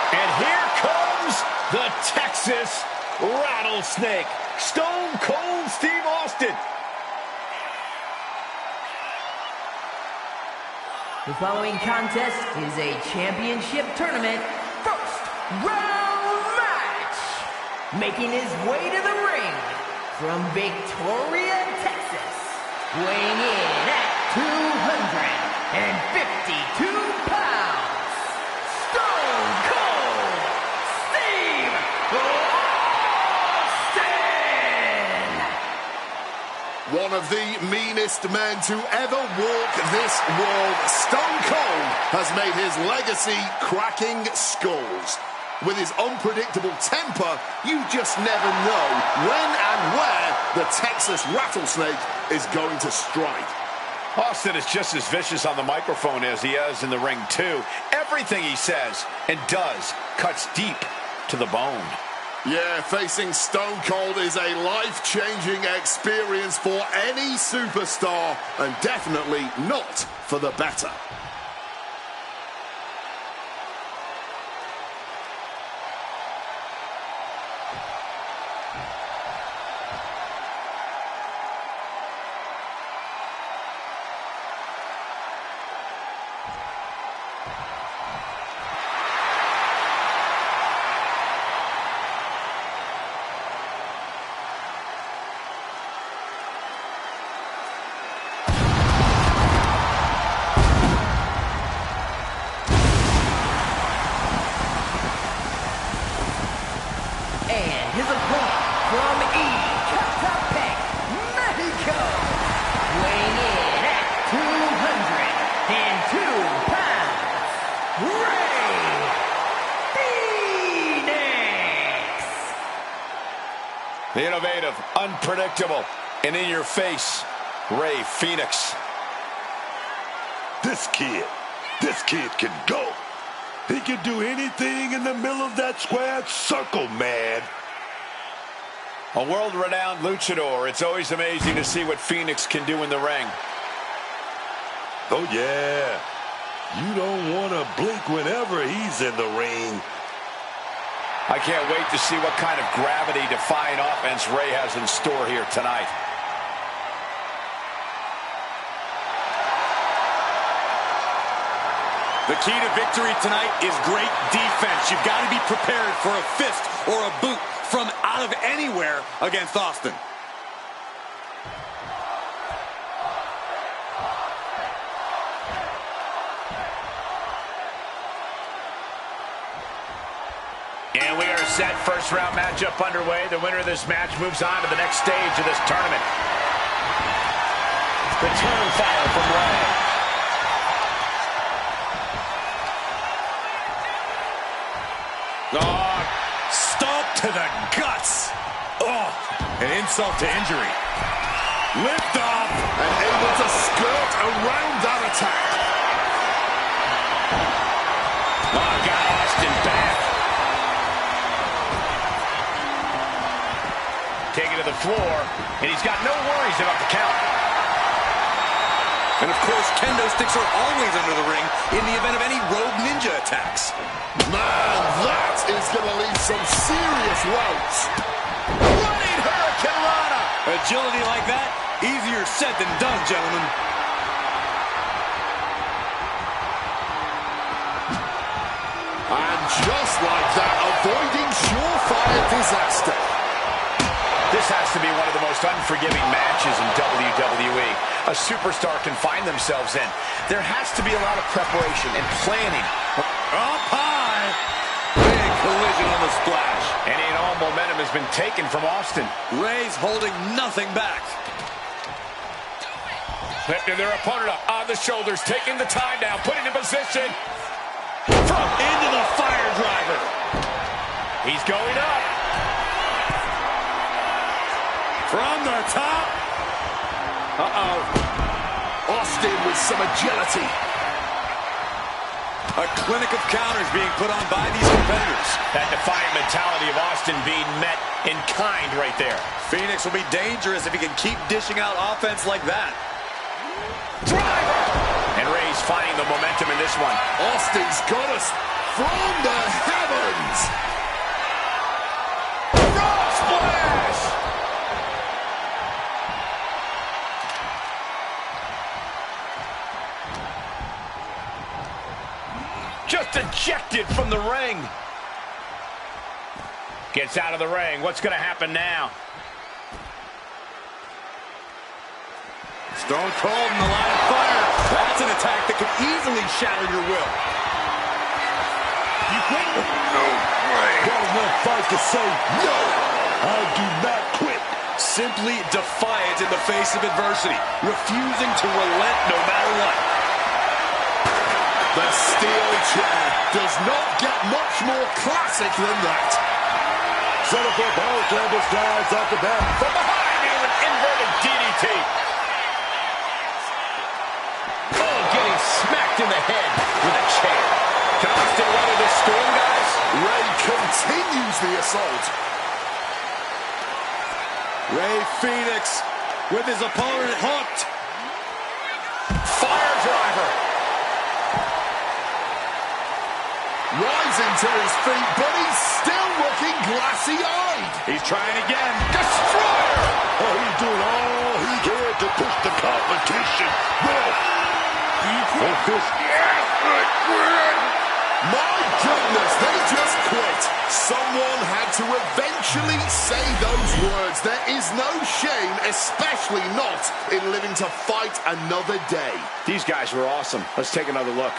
And here comes the Texas Rattlesnake, Stone Cold Steve Austin. The following contest is a championship tournament first round match. Making his way to the ring from Victoria, Texas, weighing in at 252 pounds, Stone Cold Steve Austin! One of the meanest men to ever walk this world, Stone Cold has made his legacy cracking skulls. With his unpredictable temper, you just never know when and where the Texas Rattlesnake is going to strike. Austin is just as vicious on the microphone as he is in the ring, too. Everything he says and does cuts deep to the bone. Yeah, facing Stone Cold is a life-changing experience for any superstar, and definitely not for the better. His opponent from Ecatepec, Mexico, weighing in at 202 pounds, Rey Fénix. Innovative, unpredictable, and in your face, Rey Fénix. This kid can go. He can do anything in the middle of that squared circle, man. A world-renowned luchador. It's always amazing to see what Fénix can do in the ring. Oh, yeah. You don't want to blink whenever he's in the ring. I can't wait to see what kind of gravity-defying offense Rey has in store here tonight. The key to victory tonight is great defense. You've got to be prepared for a fist or a boot from out of anywhere against Austin. And we are set. First round matchup underway. The winner of this match moves on to the next stage of this tournament. Return fire from Rey. Oh, stomp to the guts. Oh, an insult to injury. Lift off. And able to skirt around that attack. Oh, got Austin back. Taken to the floor, and he's got no worries about the count. And of course, kendo sticks are always under the ring in the event of any rogue ninja attacks. Man, that is going to leave some serious welts. Running hurricanrana. Agility like that, easier said than done, gentlemen. And just like that, avoiding surefire disaster. This has to be one of the most unforgiving matches in WWE. A superstar can find themselves in. There has to be a lot of preparation and planning. Up high. Big collision on the splash. And all momentum has been taken from Austin. Rey's holding nothing back. Lifting their opponent up on the shoulders, taking the time now, putting in position. From into the fire driver. He's going up. From the top. Austin with some agility. A clinic of counters being put on by these competitors. That defiant mentality of Austin being met in kind right there. Phoenix will be dangerous if he can keep dishing out offense like that. Driver! And Ray's finding the momentum in this one. Austin's got us from the heavens. Frog splash! Just ejected from the ring. Gets out of the ring. What's going to happen now? Stone Cold in the line of fire. That's an attack that could easily shatter your will. You quit? No way. Got enough fight to say no. I do not quit. Simply defiant in the face of adversity, refusing to relent no matter what. The steel chair does not get much more classic than that. Set up a power slam strides off the bat. From behind into an inverted DDT. Oh, getting smacked in the head with a chair. Can Austin weather this storm, guys? Ray continues the assault. Ray Phoenix with his opponent hooked. Fire driver. Rising to his feet, but he's still looking glassy-eyed. He's trying again. Destroyer. Oh, he's doing all he can to push the competition. Well, oh, this. Yes, I quit. My goodness, they just quit. Someone had to eventually say those words. There is no shame, especially not in living to fight another day. These guys were awesome. Let's take another look.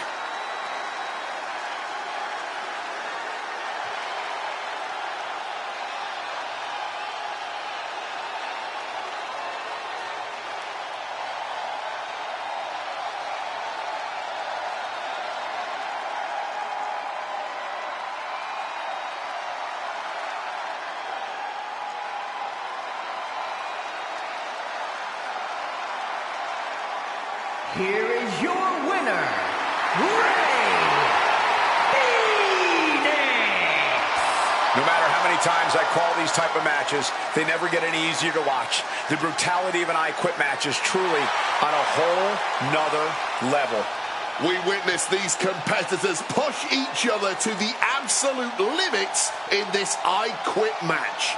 Here is your winner, Ray Phoenix! No matter how many times I call these type of matches, they never get any easier to watch. The brutality of an I Quit match is truly on a whole nother level. We witness these competitors push each other to the absolute limits in this I Quit match.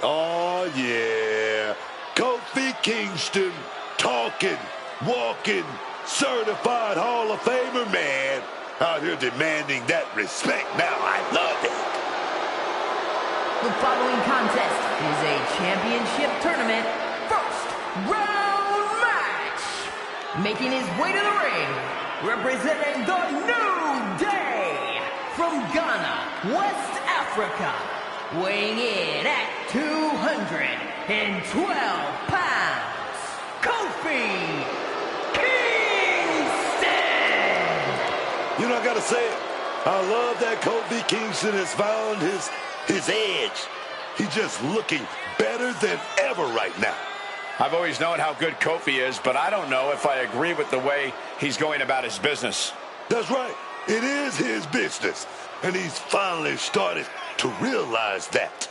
Oh, yeah. Kofi Kingston, talking, walking, certified Hall of Famer, man. Out here demanding that respect. Now, I love it. The following contest is a championship tournament first round match. Making his way to the ring, representing the New Day from Ghana, West Africa. Weighing in at 212 pounds, Kofi Kingston! You know, I gotta say it. I love that Kofi Kingston has found his edge. He's just looking better than ever right now. I've always known how good Kofi is, but I don't know if I agree with the way he's going about his business. That's right. It is his business. And he's finally started to realize that.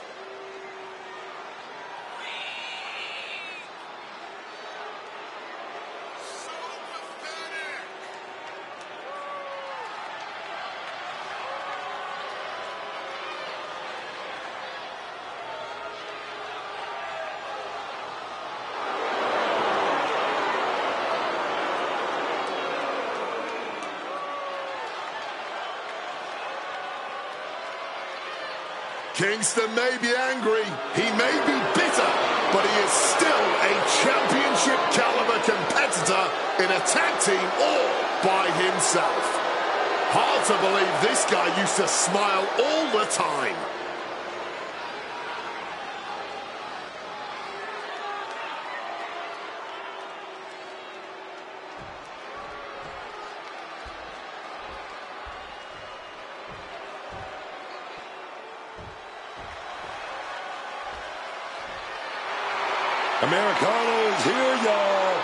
Kingston may be angry, he may be bitter, but he is still a championship caliber competitor in a tag team all by himself. Hard to believe this guy used to smile all the time. Americano is here, y'all.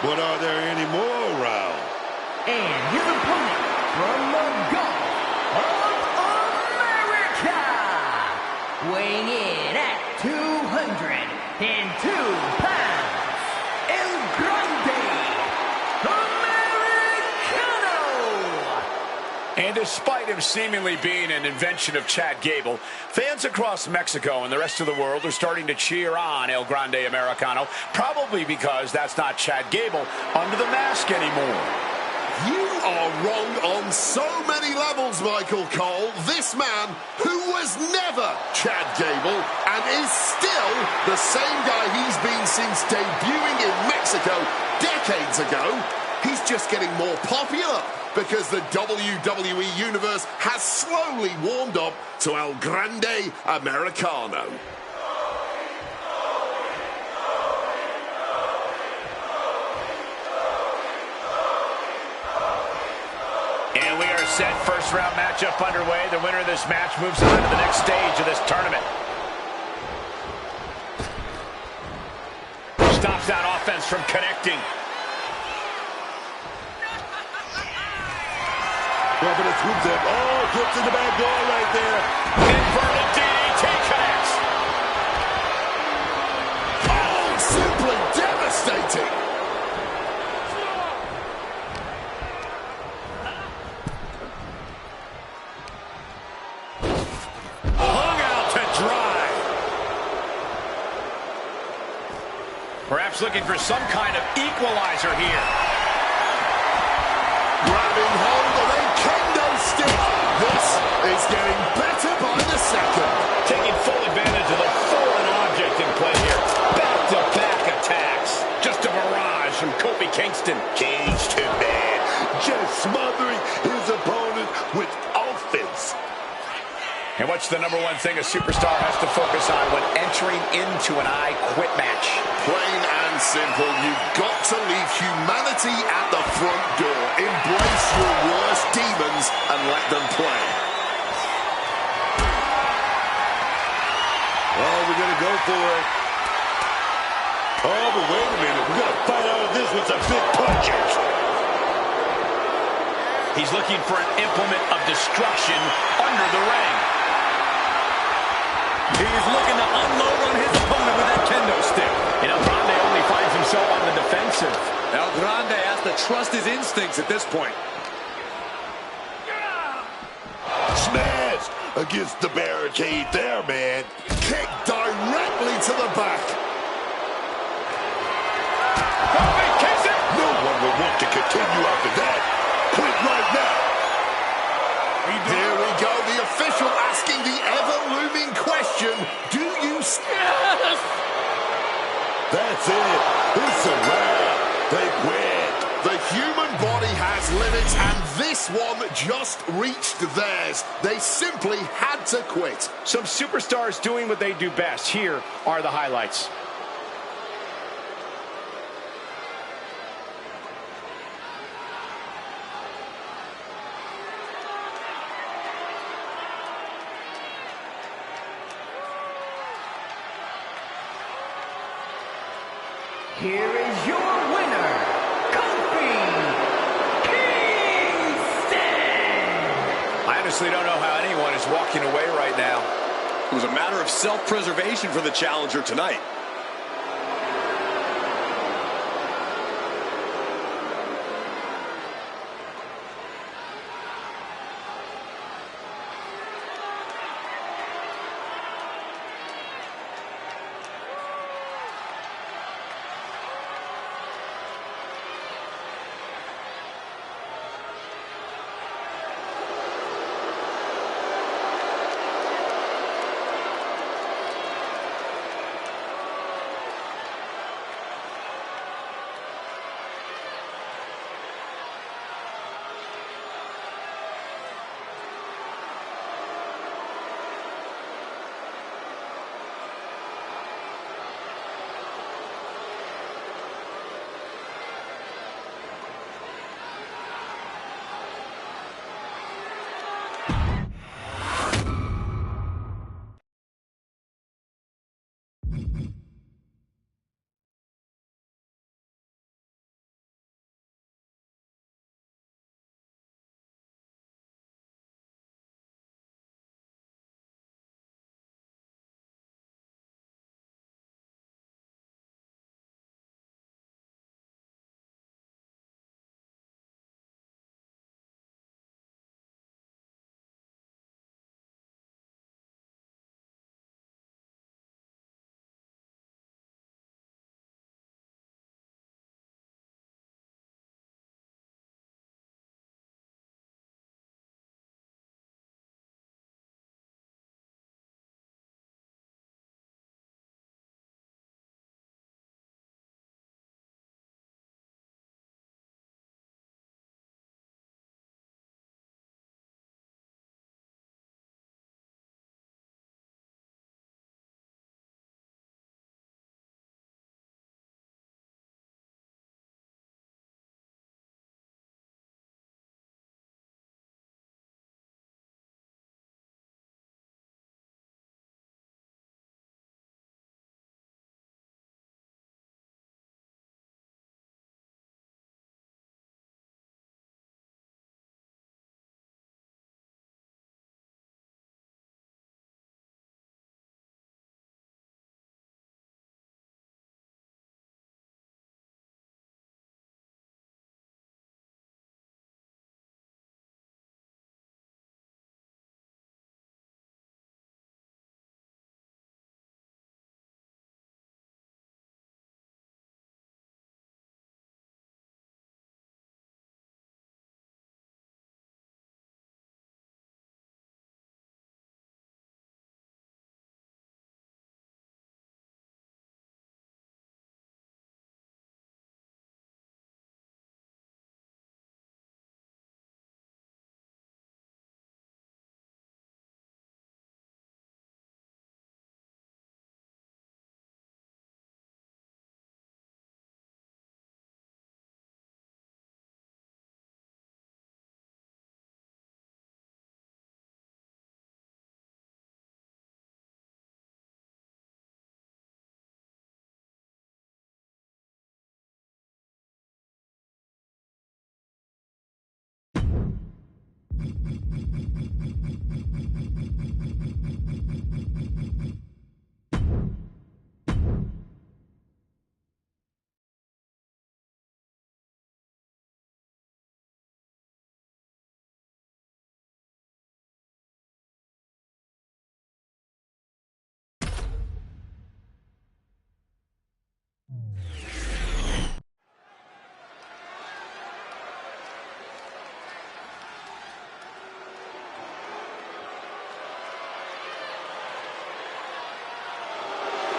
But are there any more around? And his opponent from the Gulf of America, weighing in at 202 pounds, El Grande Americano. And despite him seemingly being an invention of Chad Gable, fans across Mexico and the rest of the world are starting to cheer on El Grande Americano, probably because that's not Chad Gable under the mask anymore. You are wrong on so many levels, Michael Cole. This man, who was never Chad Gable and is still the same guy he's been since debuting in Mexico decades ago, he's just getting more popular because the WWE Universe has slowly warmed up to El Grande Americano. And we are set. First round matchup underway. The winner of this match moves on to the next stage of this tournament. Stops that offense from connecting. Well, but it's hoops up. Oh, flips in the back door right there. Inverted DDT connects. Oh, simply devastating. Hung out to dry. Perhaps looking for some kind of equalizer here. Grabbing hold of a kendo stick. This is getting better by the second. Taking full advantage of the foreign object in play here. Back-to-back attacks. Just a barrage from Kofi Kingston. Kingston, man, just smothering his opponent with offense. And what's the number one thing a superstar has to focus on when entering into an I Quit match? Plain and simple, you've got to leave humanity at the front door. Embrace your worst demons and let them play. Oh, we're going to go for it. Oh, but wait a minute. We're going to fight out of this with some big punches. He's looking for an implement of destruction under the ring. He's looking to unload on his opponent with that kendo stick. You know, Grande only finds himself on the defensive. El Grande has to trust his instincts at this point. Smash against the barricade there, man. Kick directly to the back. No one will want to continue after that. Quit right now. Here we go, the official asking the ever-looming question, do you... Yes! That's it. It's a wrap. They quit. The human body has limits, and this one just reached theirs. They simply had to quit. Some superstars doing what they do best. Here are the highlights. Here is your winner, Kofi Kingston! I honestly don't know how anyone is walking away right now. It was a matter of self-preservation for the challenger tonight.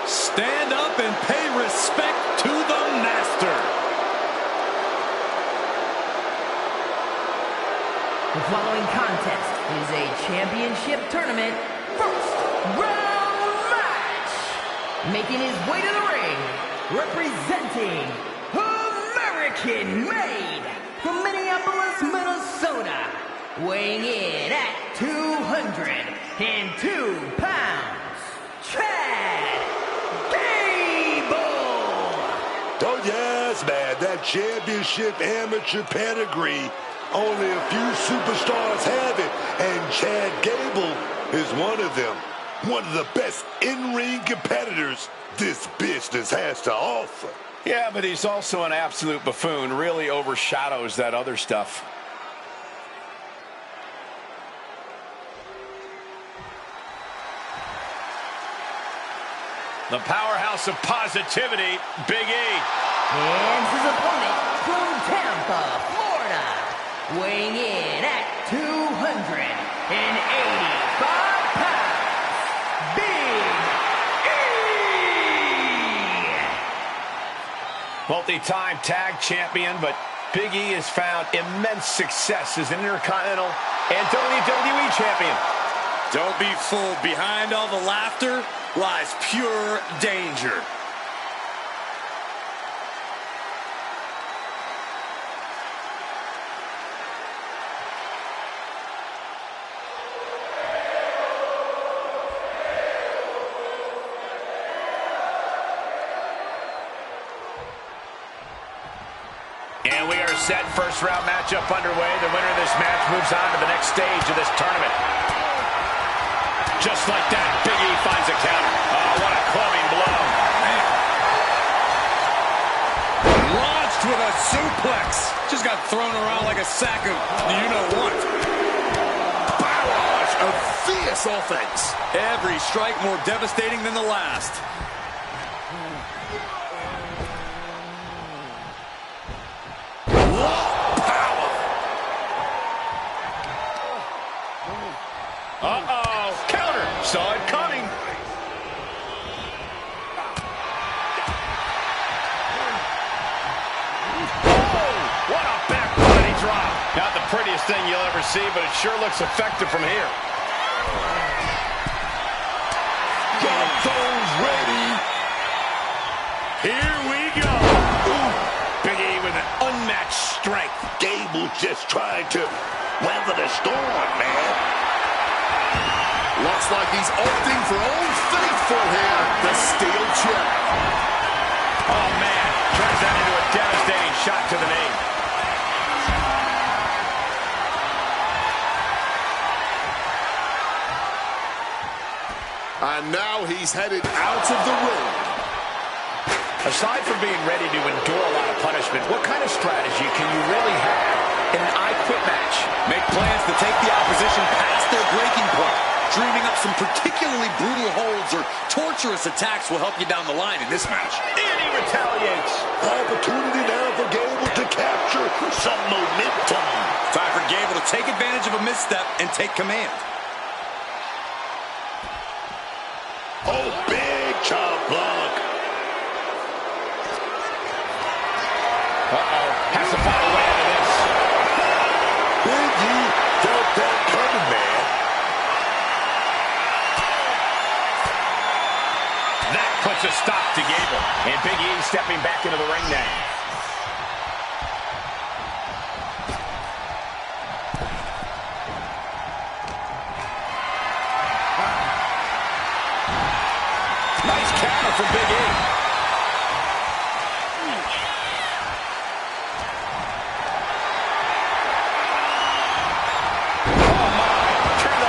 Stand up and pay respect to the master. The following contest is a championship tournament first round match. Making his way to the ring, representing American-made from Minneapolis, Minnesota, weighing in at 202 pounds, Chad Gable. Oh, yes, man. That championship amateur pedigree, only a few superstars have it, and Chad Gable is one of them. One of the best in-ring competitors this business has to offer. Yeah, but he's also an absolute buffoon. Really overshadows that other stuff. The powerhouse of positivity, Big E. And his opponent from Tampa, Florida, weighing in at 285 pounds, Big E! Multi-time tag champion, but Big E has found immense success as an Intercontinental and WWE champion. Don't be fooled. Behind all the laughter lies pure danger. And we are set. First round matchup underway. The winner of this match moves on to the next stage of this tournament. Just like that, Big E finds a counter. Oh, what a clubbing blow. Man. Launched with a suplex. Just got thrown around like a sack of you-know-what. Barrage of fierce offense. Every strike more devastating than the last. Uh-oh. Counter. Saw it coming. Oh, what a back body drop. Not the prettiest thing you'll ever see, but it sure looks effective from here. Got those ready. Here we go. Ooh. Big E with an unmatched strength. Gable just trying to weather the storm, man. Looks like he's opting for Old Faithful here. The steel chair. Oh, man. Turns that into a devastating shot to the knee. And now he's headed out of the ring. Aside from being ready to endure a lot of punishment, what kind of strategy can you really have in an I Quit match? Make plans to take the opposition past their breaking point. Dreaming up some particularly brutal holds or torturous attacks will help you down the line in this match. And he retaliates. Opportunity now for Gable to capture some momentum. Time for Gable to take advantage of a misstep and take command. Oh, big chop block. Uh-oh. Has to find a way out of this. Big E felt that coming, man. That puts a stop to Gable. And Big E stepping back into the ring now. Nice counter from Big E. Oh, my. Turn the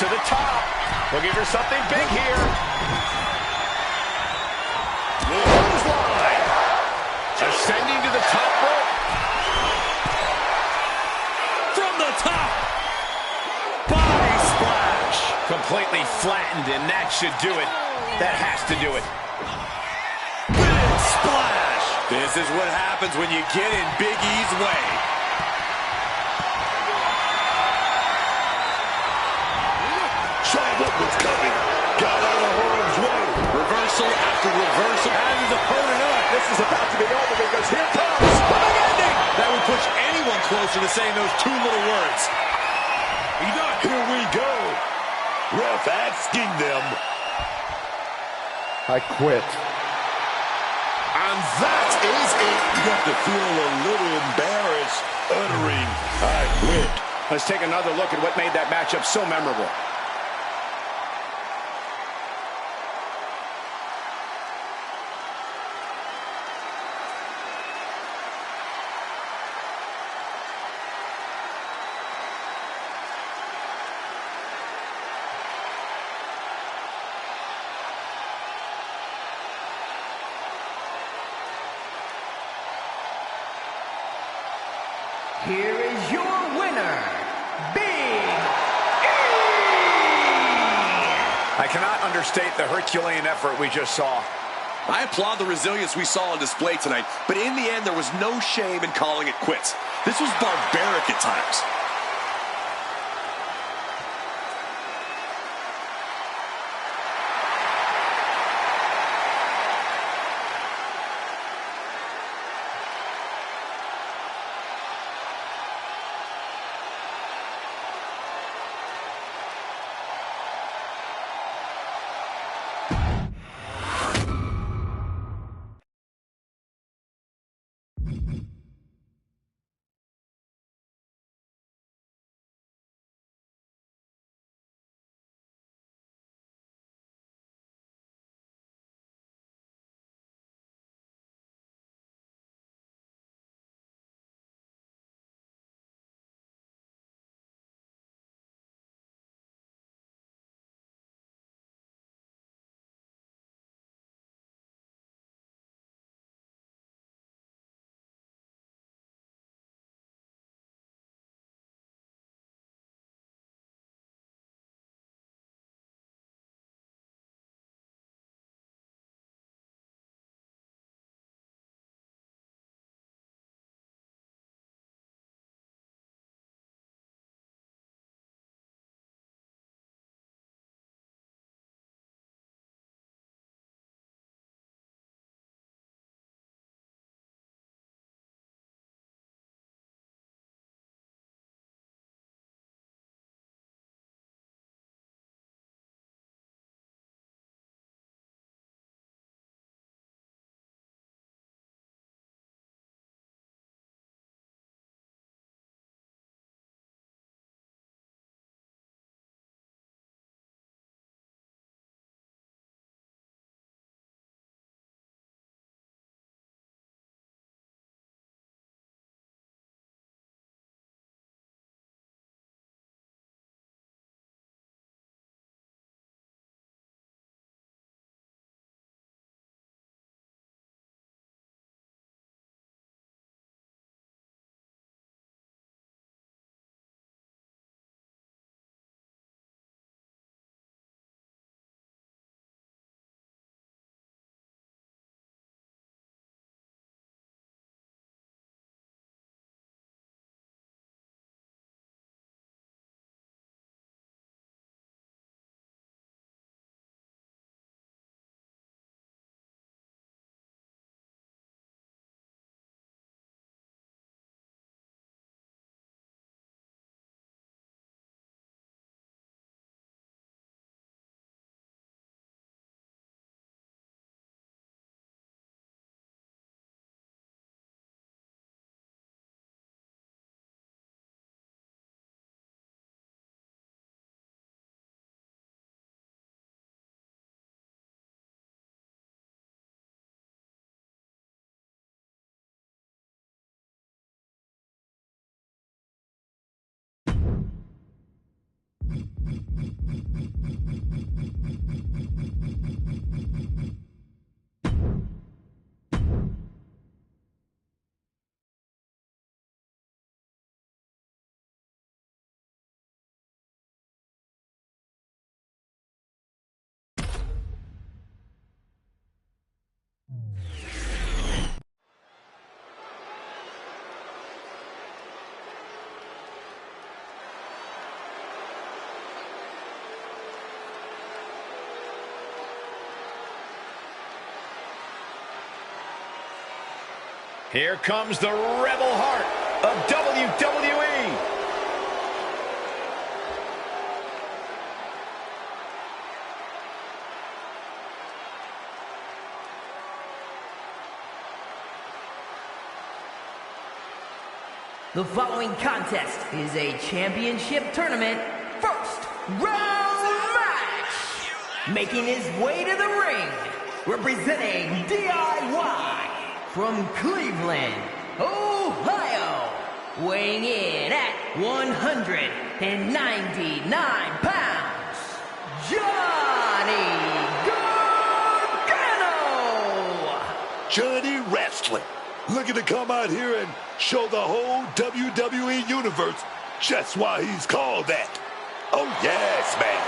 to the top. Looking for something big here. Clothesline. Ascending to the top rope. From the top. Body splash. Completely flattened, and that should do it. That has to do it. Big splash. This is what happens when you get in Big E's way. Saw what was coming. Got out of harm's way. Reversal after reversal. Has his opponent up. This is about to be over because here comes the big ending. That would push anyone closer to saying those two little words. Here we go. Ref asking them. I quit. And that is it. You got to feel a little embarrassed uttering, I quit. Let's take another look at what made that matchup so memorable. Here is your winner, Big E! I cannot understate the Herculean effort we just saw. I applaud the resilience we saw on display tonight, but in the end, there was no shame in calling it quits. This was barbaric at times. Here comes the rebel heart of WWE. The following contest is a championship tournament first round match. Making his way to the ring, representing DIY from Cleveland, Ohio, weighing in at 199 pounds, Johnny Gargano! Johnny Wrestling, looking to come out here and show the whole WWE Universe just why he's called that. Oh, yes, man.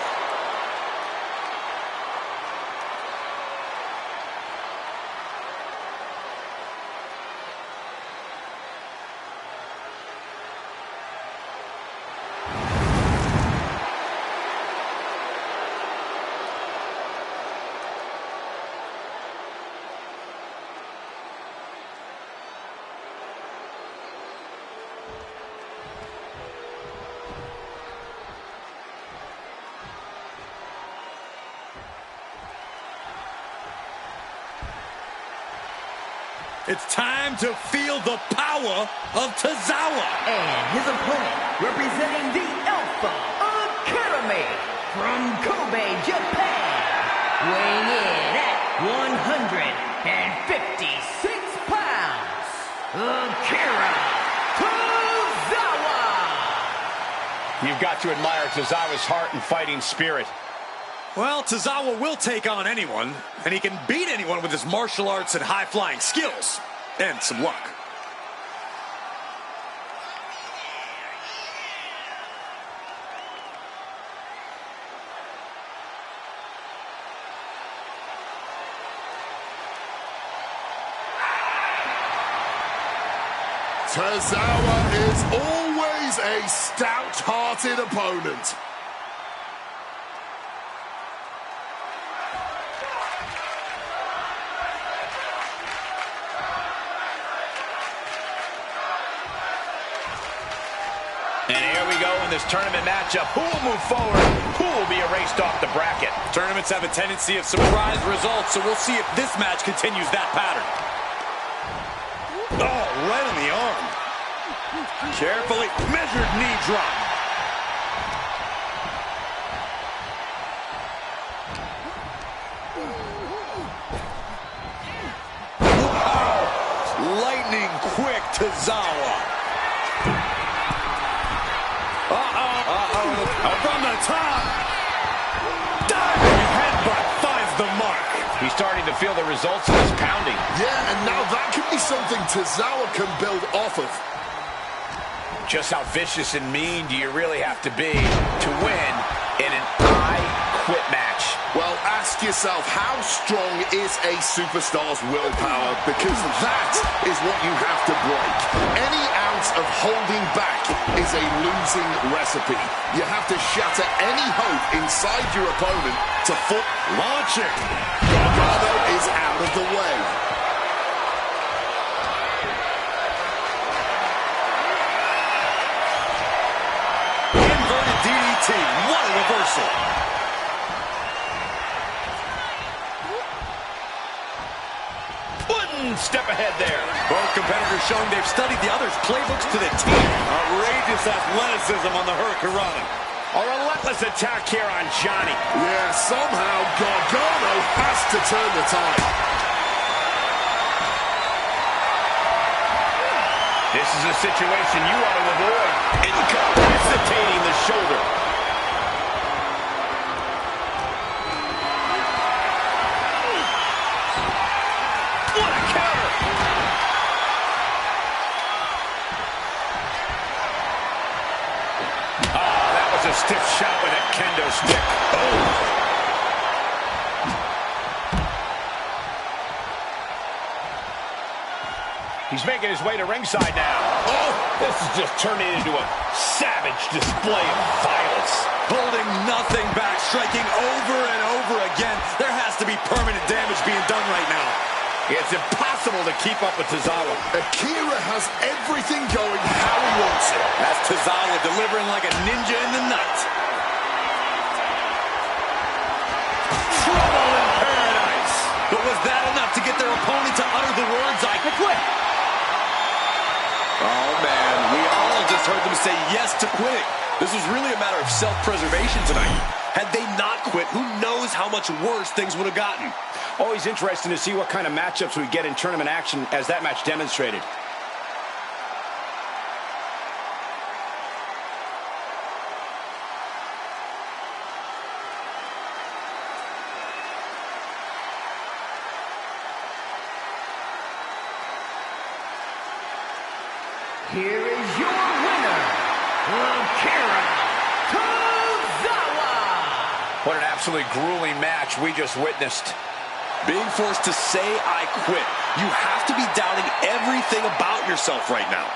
It's time to feel the power of Tozawa. And his opponent, representing the Alpha Academy from Kobe, Japan, weighing in at 156 pounds, Akira Tozawa. You've got to admire Tozawa's heart and fighting spirit. Well, Tozawa will take on anyone, and he can beat anyone with his martial arts and high-flying skills. And some luck. Tozawa is always a stout-hearted opponent. And here we go in this tournament matchup. Who will move forward? Who will be erased off the bracket? Tournaments have a tendency of surprise results, so we'll see if this match continues that pattern. Oh, right on the arm. Carefully measured knee drop. Wow! Lightning quick Tozawa. From the top. Diving headbutt finds the mark. He's starting to feel the results of his pounding. Yeah, and now that could be something Tozawa can build off of. Just how vicious and mean do you really have to be to win in an I Quit match? Well, ask yourself, how strong is a superstar's willpower? Because that is what you have to break. Any ounce of holding back is a losing recipe. You have to shatter any hope inside your opponent to foot launching. Gargano is out of the way. Inverted DDT. What a reversal. One step ahead there. Both competitors showing they've studied the other's playbooks to the T. Outrageous athleticism on the Hurricanrana. A relentless attack here on Johnny. Yeah, somehow Gargano has to turn the tide. This is a situation you want to avoid. Incapacitating the shoulder. stick. Oh. He's making his way to ringside now. Oh, this is just turning into a savage display of violence. Holding nothing back, striking over and over again. There has to be permanent damage being done right now. It's impossible to keep up with Tozawa. Akira has everything going how he wants it. That's Tozawa delivering like a ninja in the night. Trouble in paradise. But was that enough to get their opponent to utter the words, "I quit"? Oh, man, we all just heard them say yes to quitting. This was really a matter of self-preservation tonight. Had they not quit, who knows how much worse things would have gotten. Always interesting to see what kind of matchups we get in tournament action, as that match demonstrated. Here is your winner, Akira Tozawa. What an absolutely grueling match we just witnessed. Being forced to say, "I quit." You have to be doubting everything about yourself right now.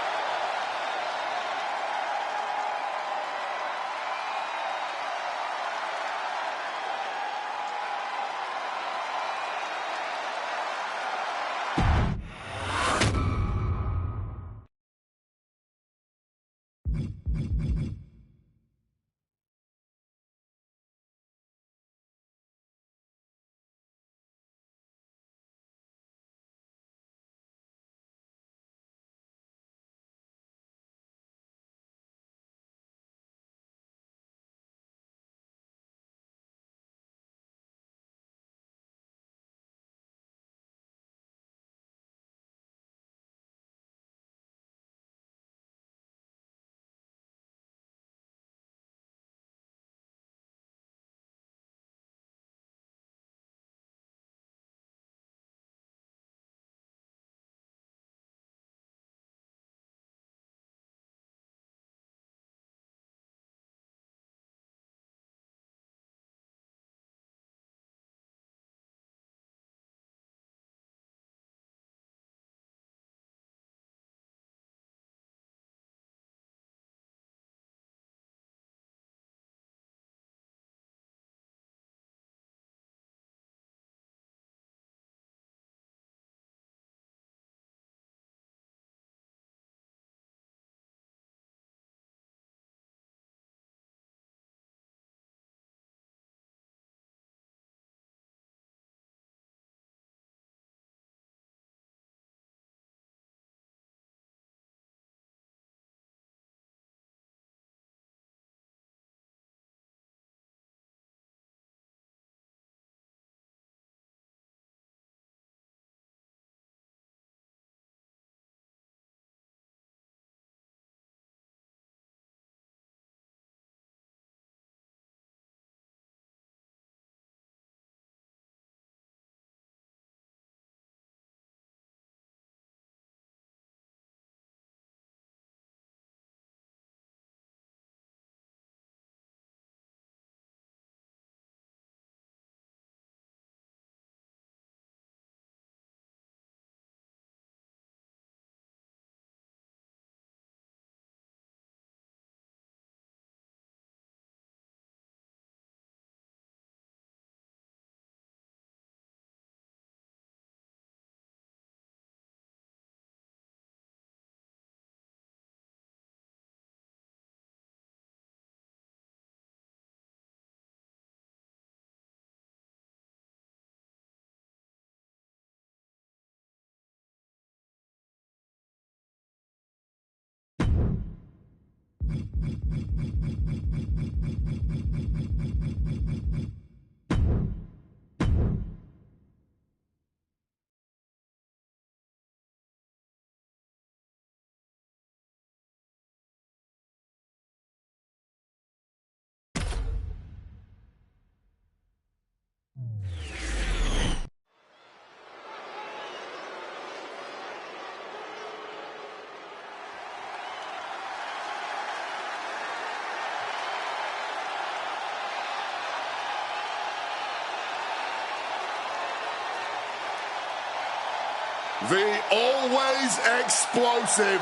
The always explosive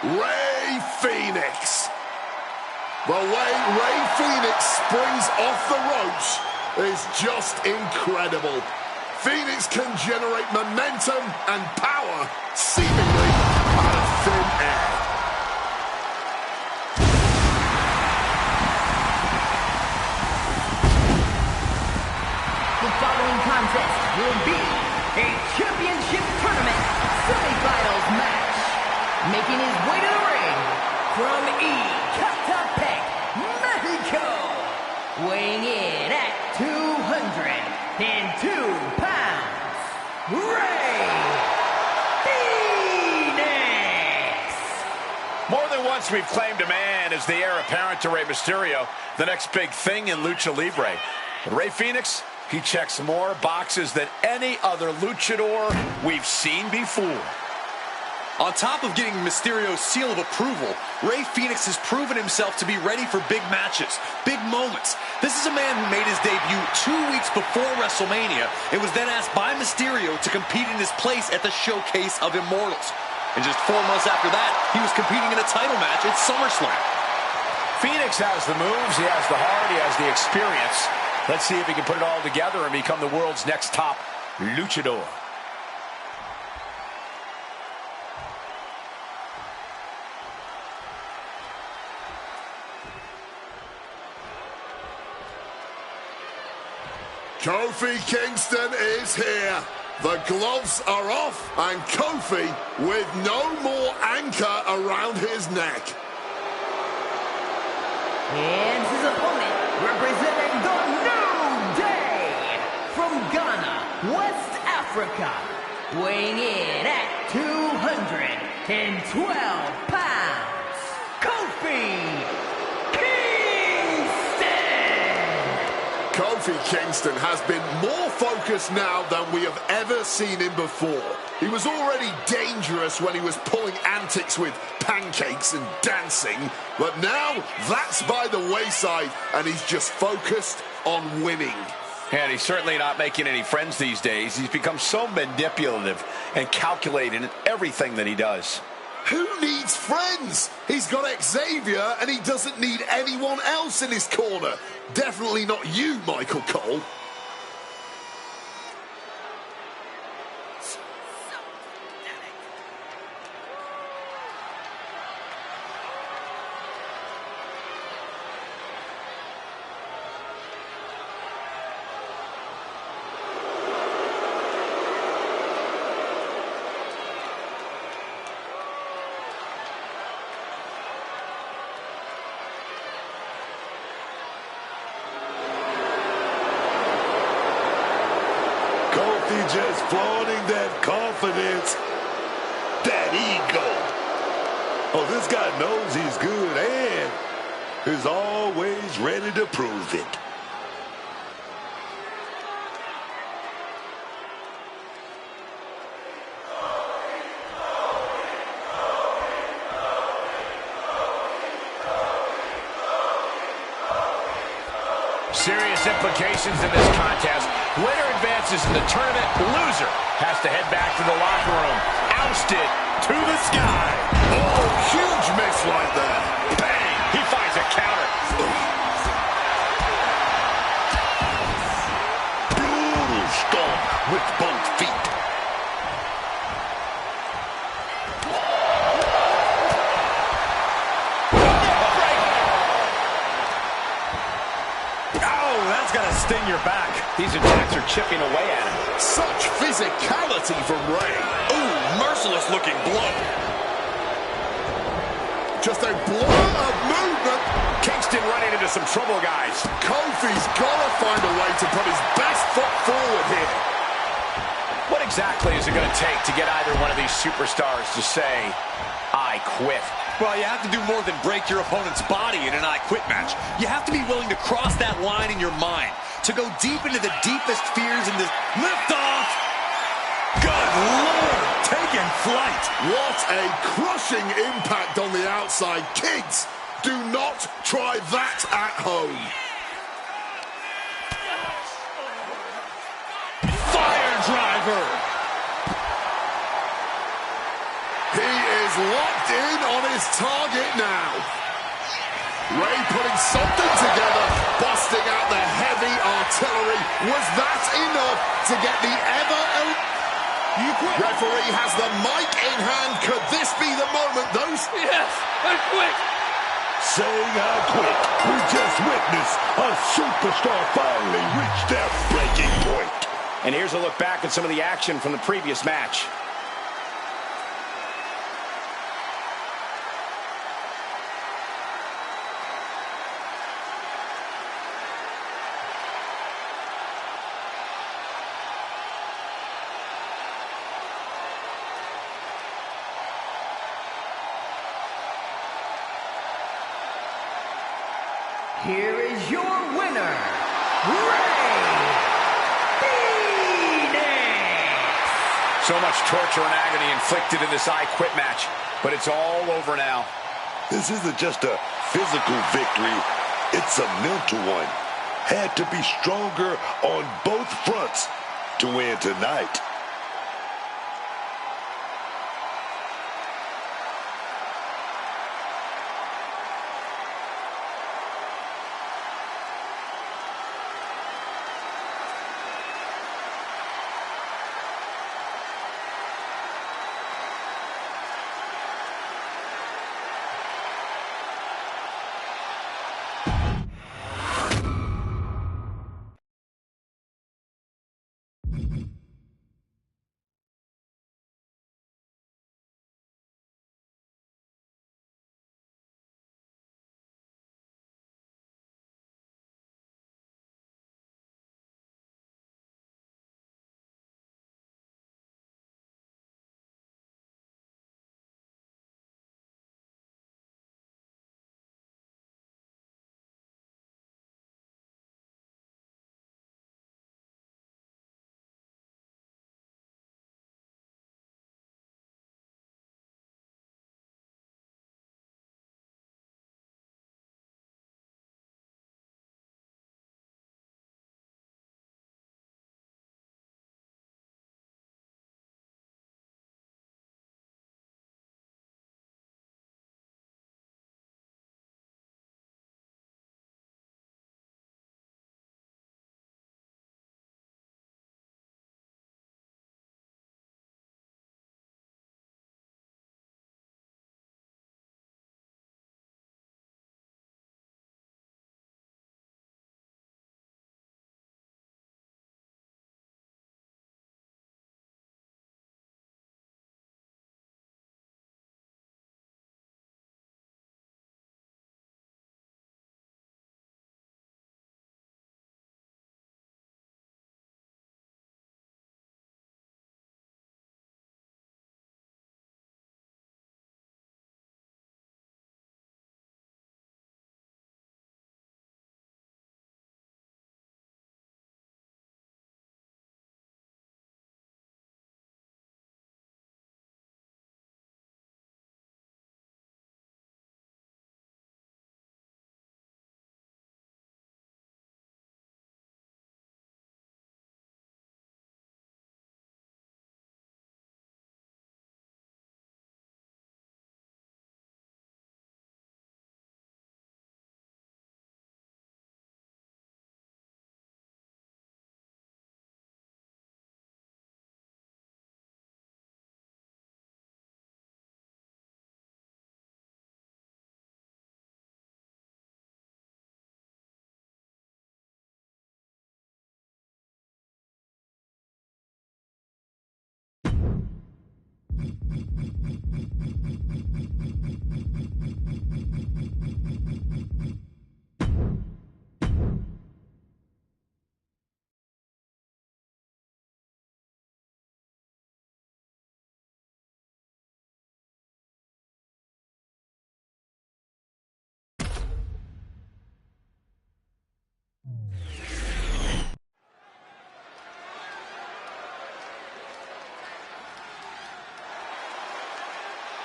Rey Fénix. The way Rey Fénix springs off the ropes is just incredible. Fénix can generate momentum and power seemingly out of thin air. The following contest will be a championship tournament semifinals match. Making his way to the ring from Ecatepec, Mexico. Weighing in at 202 pounds, Rey Fénix. More than once we've claimed a man as the heir apparent to Rey Mysterio, the next big thing in Lucha Libre. But Rey Fénix, he checks more boxes than any other luchador we've seen before. On top of getting Mysterio's seal of approval, Rey Fénix has proven himself to be ready for big matches, big moments. This is a man who made his debut 2 weeks before WrestleMania and was then asked by Mysterio to compete in his place at the Showcase of Immortals. And just 4 months after that, he was competing in a title match at SummerSlam. Fénix has the moves, he has the heart, he has the experience. Let's see if he can put it all together and become the world's next top luchador. Kofi Kingston is here. The gloves are off, and Kofi with no more anchor around his neck. And his opponent, representing the New Day from Ghana, West Africa, weighing in at 212 pounds, Kofi Kingston! Kofi Kingston has been more focused now than we have ever seen him before. He was already dangerous when he was pulling antics with pancakes and dancing, but now that's by the wayside and he's just focused on winning. And he's certainly not making any friends these days. He's become so manipulative and calculated in everything that he does. Who needs friends? He's got Xavier and he doesn't need anyone else in his corner. Definitely not you, Michael Cole. Just flaunting that confidence, that ego. Oh, this guy knows he's good and is always ready to prove it. Serious implications in this contest. Winner advances in the tournament. Loser has to head back to the locker room. Ousted to the sky. Oh, huge miss right there. Bang! He finds a counter. Brutal stomp with both feet. Sting your back. These attacks are chipping away at him. Such physicality from Rey. Ooh, merciless looking blow. Just a blur of movement. Kingston running into some trouble, guys. Kofi's got to find a way to put his best foot forward here. What exactly is it going to take to get either one of these superstars to say, I quit? Well, you have to do more than break your opponent's body in an I Quit match. You have to be willing to cross that line in your mind, to go deep into the deepest fears in this liftoff. Good Lord, taking flight. What a crushing impact on the outside. Kids, do not try that at home. Fire driver. target now. Ray putting something together, busting out the heavy artillery. Was that enough to get the referee has the mic in hand. Could this be the moment? Yes, and quick. Saying how quick. We just witnessed a superstar finally reach their breaking point. And here's a look back at some of the action from the previous match. Here is your winner, Ray Phoenix! So much torture and agony inflicted in this I Quit match, but it's all over now. This isn't just a physical victory, it's a mental one. Had to be stronger on both fronts to win tonight.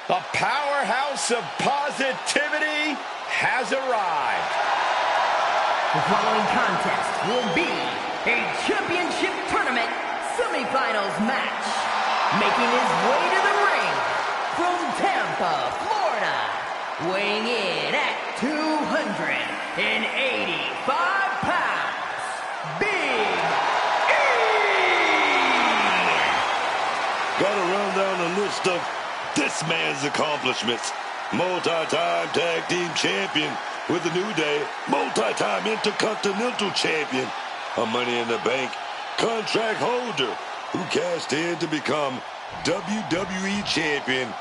The powerhouse of positivity has arrived. The following contest will be a championship tournament semifinals match. Making his way to the ring from Tampa, Florida, weighing in at 285 pounds, Big E! Gotta run down a list of this man's accomplishments. Multi-time tag team champion with the New Day, multi-time Intercontinental champion, a Money in the Bank contract holder who cashed in to become WWE champion.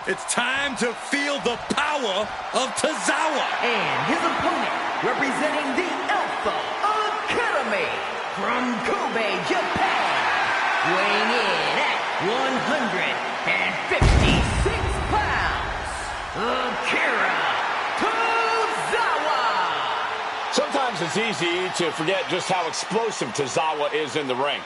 It's time to feel the power of Tozawa. And his opponent, representing the Alpha Academy from Kobe, Japan, weighing in at 156 pounds, Akira Tozawa. Sometimes it's easy to forget just how explosive Tozawa is in the ring.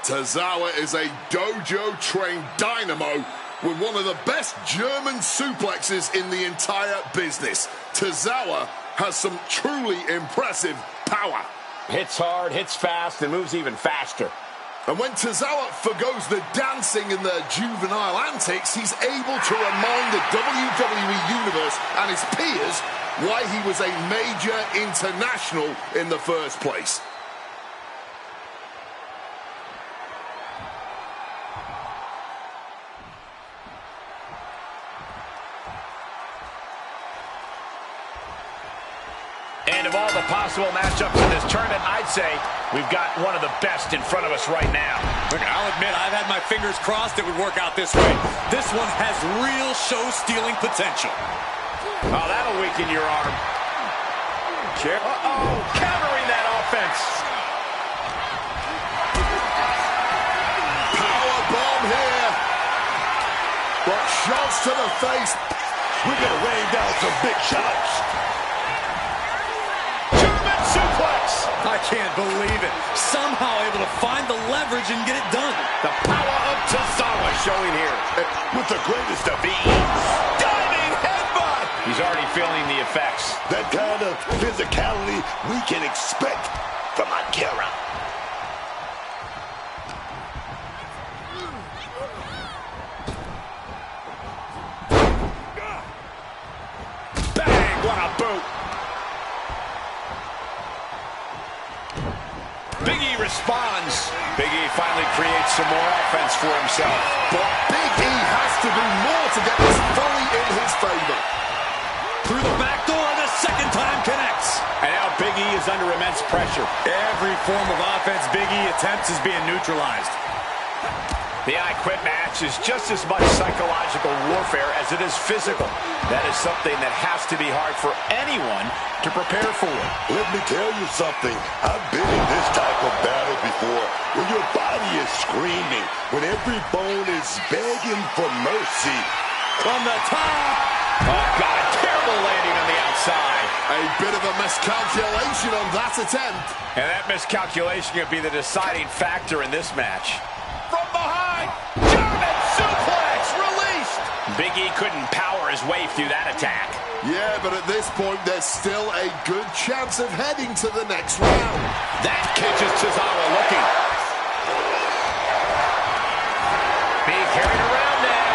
Tozawa is a dojo-trained dynamo with one of the best German suplexes in the entire business. Tozawa has some truly impressive power. Hits hard, hits fast, and moves even faster. And when Tozawa forgoes the dancing and the juvenile antics, he's able to remind the WWE Universe and his peers why he was a major international in the first place. And of all the possible matchups in this tournament, I'd say we've got one of the best in front of us right now. Look, I'll admit, I've had my fingers crossed it would work out this way. This one has real show-stealing potential. Oh, that'll weaken your arm. Uh-oh, countering that offense. Power bomb here. But shots to the face. We're gonna rain down some big shots. Suplex! I can't believe it. Somehow able to find the leverage and get it done. The power of Tozawa showing here. With the greatest of ease. Diving headbutt! He's already feeling the effects. That kind of physicality we can expect from Akira. Bang! What a boot! Big E responds. Big E finally creates some more offense for himself. But Big E has to do more to get this fully in his favor. Through the back door, the second time connects. And now Big E is under immense pressure. Every form of offense Big E attempts is being neutralized. The I Quit match is just as much psychological warfare as it is physical. That is something that has to be hard for anyone to prepare for. Let me tell you something. I've been in this type of battle before. When your body is screaming, when every bone is begging for mercy. From the top. Oh, God, a terrible landing on the outside. A bit of a miscalculation on that attempt. And that miscalculation could be the deciding factor in this match. From behind, German suplex released. Big E couldn't power his way through that attack. Yeah, but at this point, there's still a good chance of heading to the next round. That catches Tozawa looking. Being carried around now.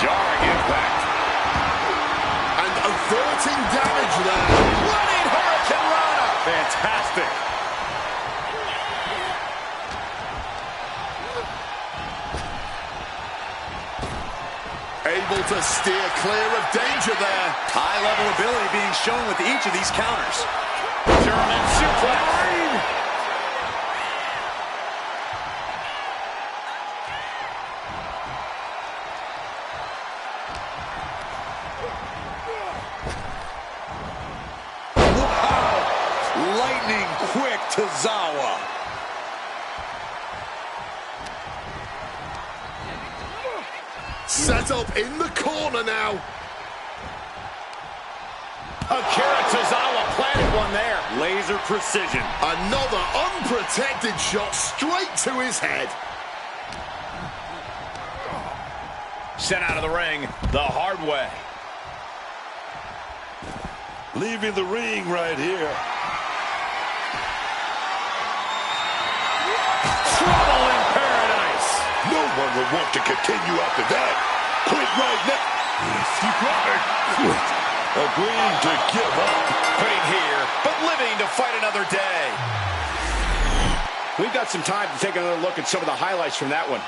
Jarring impact. And averting damage there. Running Hurricane Rana. Fantastic. Able to steer clear of danger there. High-level ability being shown with each of these counters. German suplex. Wow! Lightning quick Tozawa. Set up in the corner now. Akira Tozawa planted one there. Laser precision. Another unprotected shot straight to his head. Sent out of the ring the hard way. Leaving the ring right here. Trouble in paradise. No one will want to continue after that. Quit right now. Quit. Agreeing to give up. Quitting here, but living to fight another day. We've got some time to take another look at some of the highlights from that one.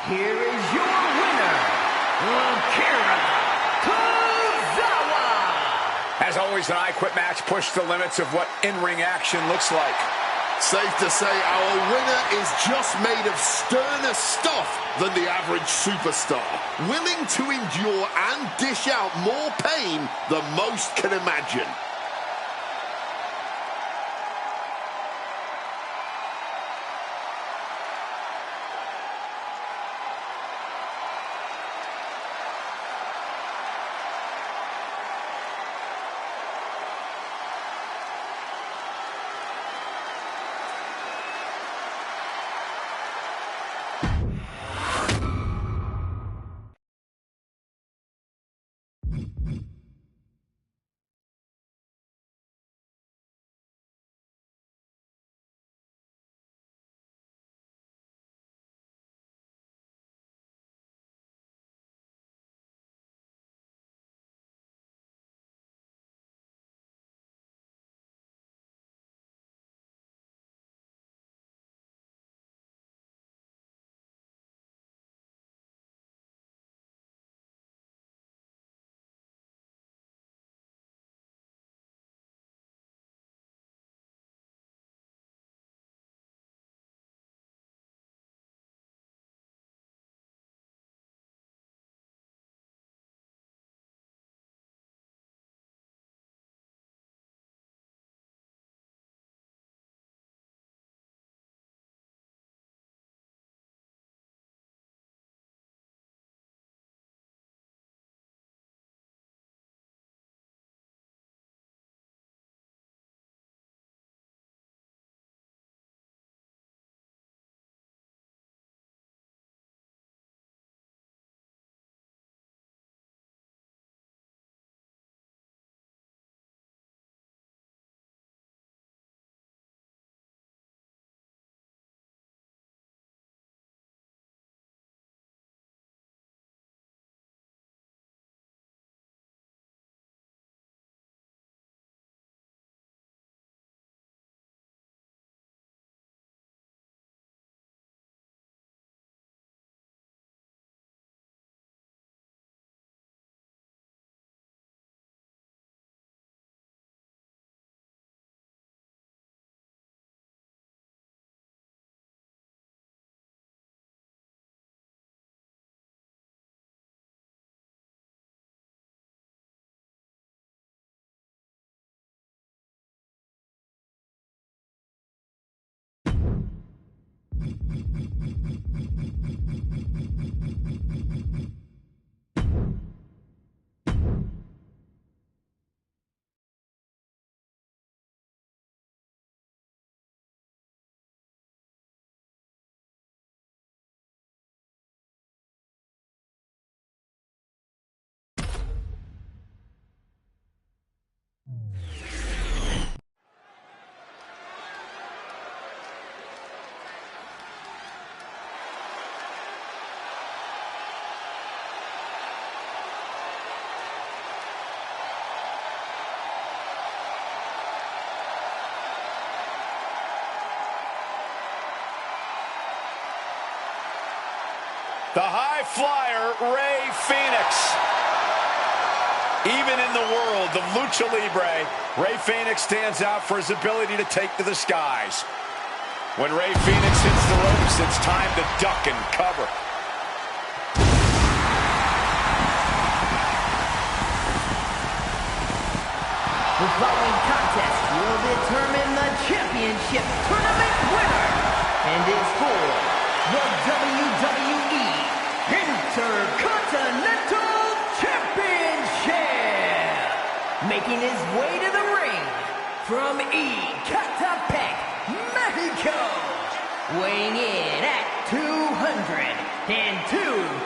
Here is your winner, Akira Tozawa. As always, an I Quit match pushed the limits of what in-ring action looks like. Safe to say our winner is just made of sterner stuff than the average superstar. Willing to endure and dish out more pain than most can imagine. The high flyer, Rey Fénix. Even in the world of Lucha Libre, Rey Fénix stands out for his ability to take to the skies. When Rey Fénix hits the ropes, it's time to duck and cover. The following contest will determine the championship tournament winner and is for the WWE Intercontinental Championship. making his way to the ring from Ecatepec, Mexico, weighing in at 202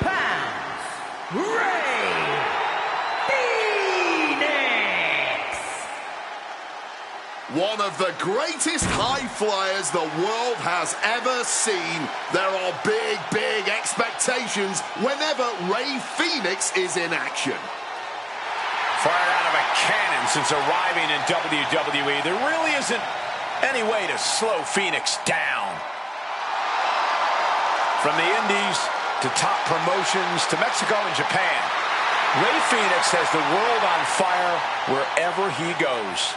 pounds, Rey Fénix. One of the greatest high flyers the world has ever seen. There are big, big expectations whenever Rey Fénix is in action. Fired out of a cannon since arriving in WWE. There really isn't any way to slow Fénix down. From the Indies to top promotions to Mexico and Japan, Rey Fénix has the world on fire wherever he goes.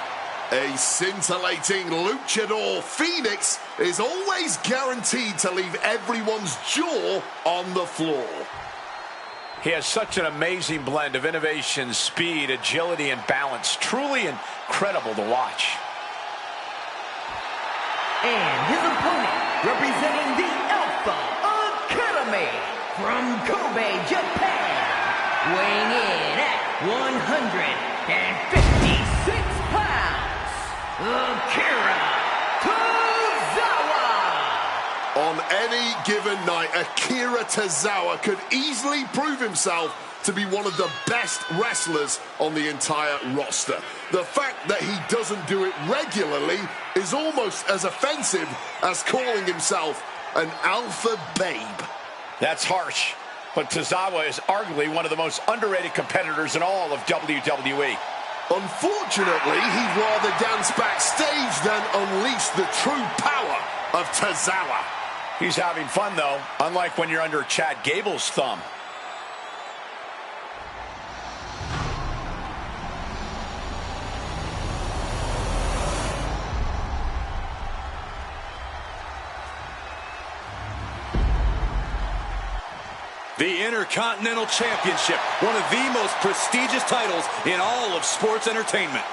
A scintillating luchador, Fénix is always guaranteed to leave everyone's jaw on the floor. He has such an amazing blend of innovation, speed, agility, and balance. Truly incredible to watch. And his opponent, representing the Alpha Academy from Kobe, Japan, weighing in at 156 pounds, Akira Tozawa. On any given night, Akira Tozawa could easily prove himself to be one of the best wrestlers on the entire roster. The fact that he doesn't do it regularly is almost as offensive as calling himself an alpha babe. That's harsh, but Tozawa is arguably one of the most underrated competitors in all of WWE. Unfortunately, he'd rather dance backstage than unleash the true power of Tozawa. He's having fun, though, unlike when you're under Chad Gable's thumb. The Intercontinental Championship, one of the most prestigious titles in all of sports entertainment.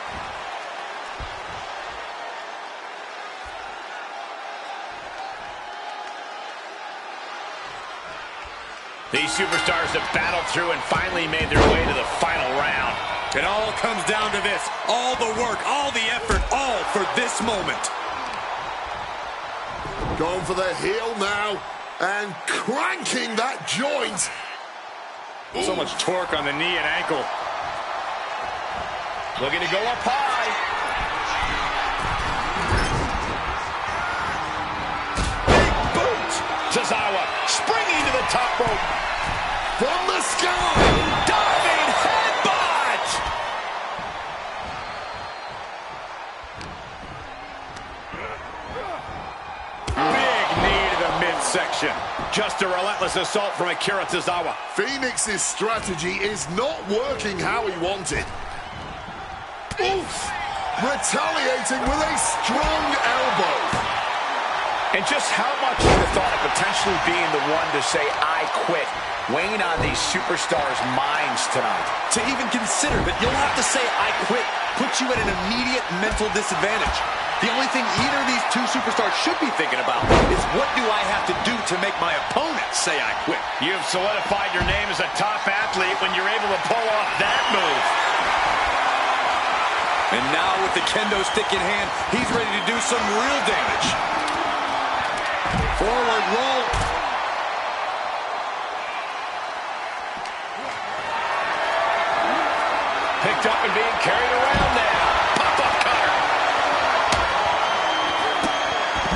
These superstars have battled through and finally made their way to the final round. It all comes down to this. All the work, all the effort, all for this moment. Going for the heel now and cranking that joint. So much torque on the knee and ankle. Looking to go up high. Big boot. Tozawa springing to the top rope. From the sky. Diving headbutt. Big knee to the midsection. Just a relentless assault from Akira Tozawa. Fénix's strategy is not working how he wanted. Oof! Retaliating with a strong elbow. And just how much of the thought of potentially being the one to say, I quit, weighing on these superstars' minds tonight. To even consider that you'll have to say, I quit, puts you at an immediate mental disadvantage. The only thing either of these two superstars should be thinking about is what do I have to do to make my opponent say I quit? You've solidified your name as a top athlete when you're able to pull off that move. And now with the kendo stick in hand, he's ready to do some real damage. Forward roll. Picked up and being carried around now. Pop-up cutter.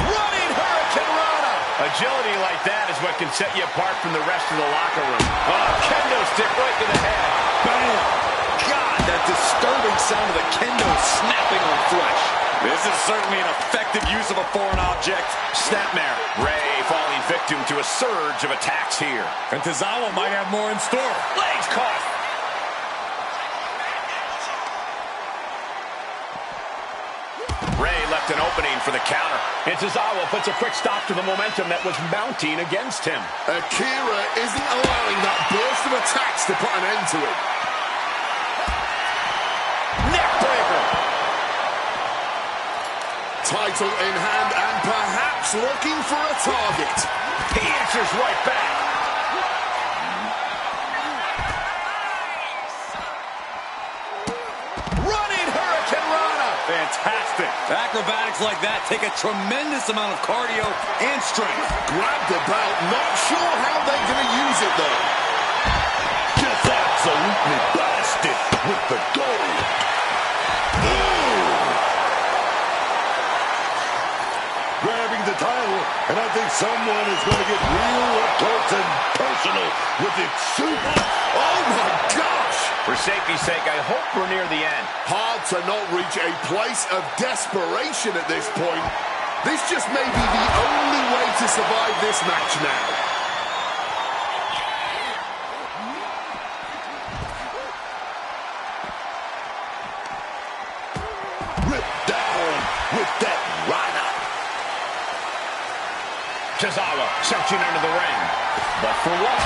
Running Hurricane Rana. Agility like that is what can set you apart from the rest of the locker room. Oh, kendo stick right to the head. Bam! God, that disturbing sound of the kendo snapping on flesh. This is certainly an effective use of a foreign object. Snapmare. Rey falling victim to a surge of attacks here. And Tozawa might have more in store. Legs caught. Rey left an opening for the counter. And Tozawa puts a quick stop to the momentum that was mounting against him. Akira isn't allowing that burst of attacks to put an end to it. Neckbreaker. Title in hand and perhaps looking for a target. He answers right back. Running Acrobatics like that take a tremendous amount of cardio and strength. Grab the belt, not sure how they're going to use it, though. Just absolutely blasted with the gold. Grabbing the title, and I think someone is going to get real up close and personal with it. Super. Oh, my gosh! For safety's sake, I hope we're near the end. Hard to not reach a place of desperation at this point. This just may be the only way to survive this match now. Ripped down with that Rana. Tozawa searching under the ring. But for what?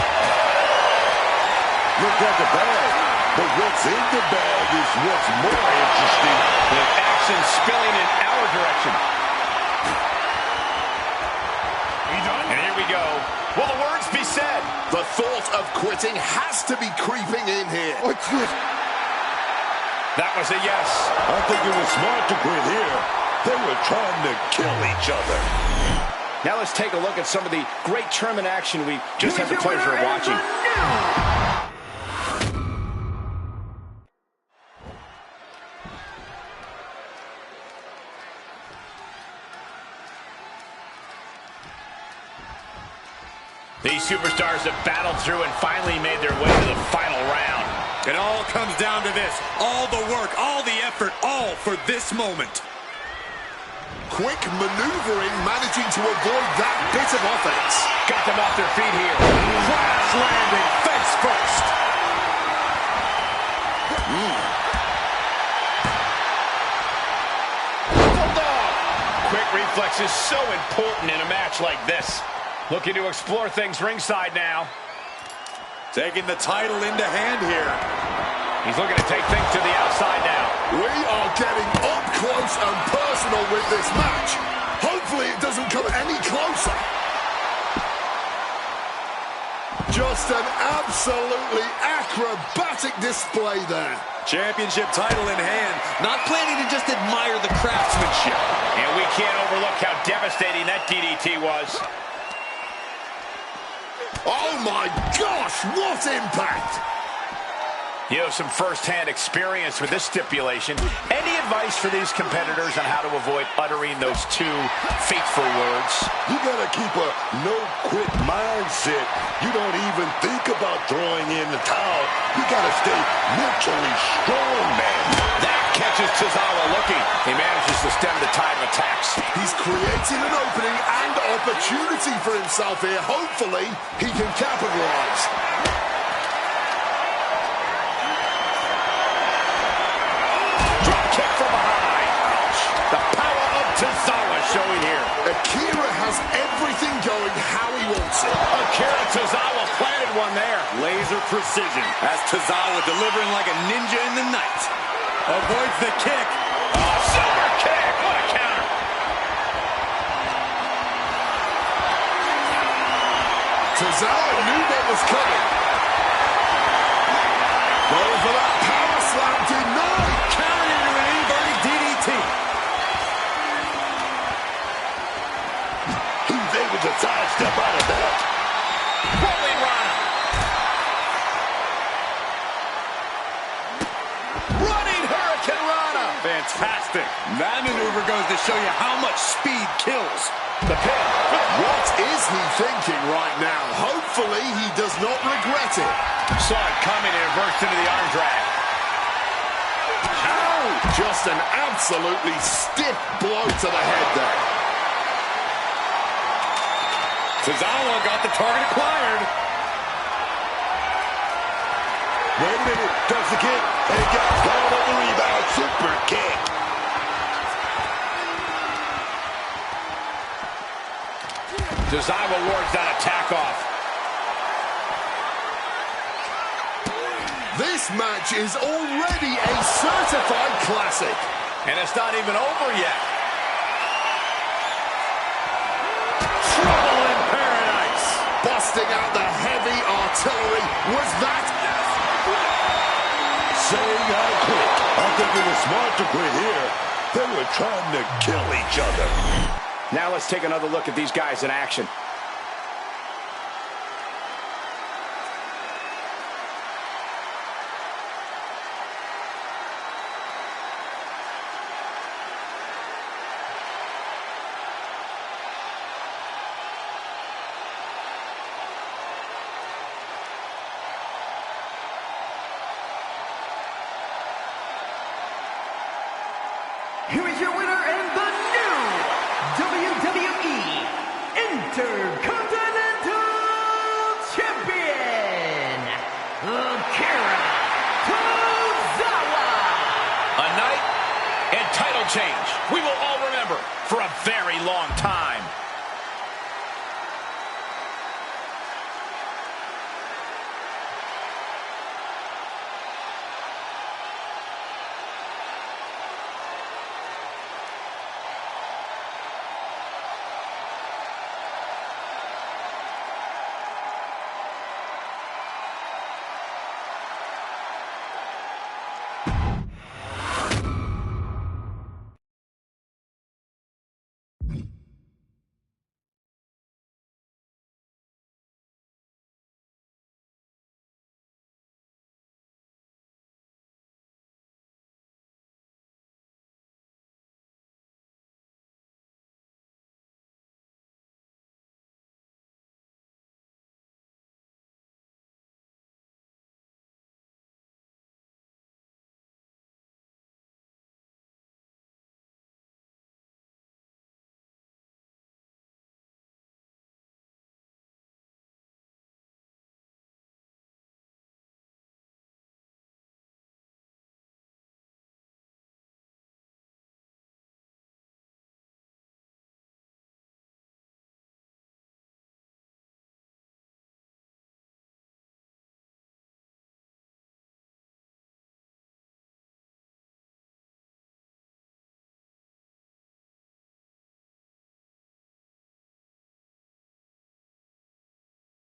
Look at the bag, but what's in the bag is what's more interesting. With action spilling in our direction. And here we go. Will the words be said? The thought of quitting has to be creeping in here. That was a yes. I think it was smart to quit here. They were trying to kill each other. Now let's take a look at some of the great tournament action we just had the pleasure of watching. These superstars have battled through and finally made their way to the final round. It all comes down to this. All the work, all the effort, all for this moment. Quick maneuvering, managing to avoid that bit of offense. Got them off their feet here. Crash landing, face first. Bulldog. Quick reflexes so important in a match like this. Looking to explore things ringside now. Taking the title into hand here. He's looking to take things to the outside now. We are getting up close and personal with this match. Hopefully it doesn't come any closer. Just an absolutely acrobatic display there. Championship title in hand. Not planning to just admire the craftsmanship. And we can't overlook how devastating that DDT was. Oh my gosh, what impact! You have some first-hand experience with this stipulation. Any advice for these competitors on how to avoid uttering those two fateful words? You gotta keep a no-quit mindset. You don't even think about throwing in the towel. You gotta stay mentally strong, man. That catches Tozawa looking. He manages to stem the tide of attacks. He's creating an opening and opportunity for himself here. Hopefully, he can capitalize. Kick from behind. Ouch. The power of Tozawa showing here. Akira has everything going how he wants it. Akira Tozawa planted one there. Laser precision as Tozawa delivering like a ninja in the night. Avoids the kick. Oh, super kick. What a counter. Tozawa knew what was coming. Going for that power slam denied. Carrying into an inverted DDT. He's able to sidestep out of that. Rolling Rana. Running Hurricane Rana. Fantastic. That maneuver goes to show you how much speed kills. The pin. What is he thinking right now? Hopefully he does not regret it. Saw it coming and reversed into the arm drag. Ow! Just an absolutely stiff blow to the head there. Tozawa got the target acquired. Wait a minute, does the kick, and got called on the rebound. Super kick. Tozawa wards that attack off. This match is already a certified classic. And it's not even over yet. Trouble in paradise. Busting out the heavy artillery. Was that? Saying I quit. I think it was smart to quit here. They were trying to kill each other. Now let's take another look at these guys in action. Here is your winner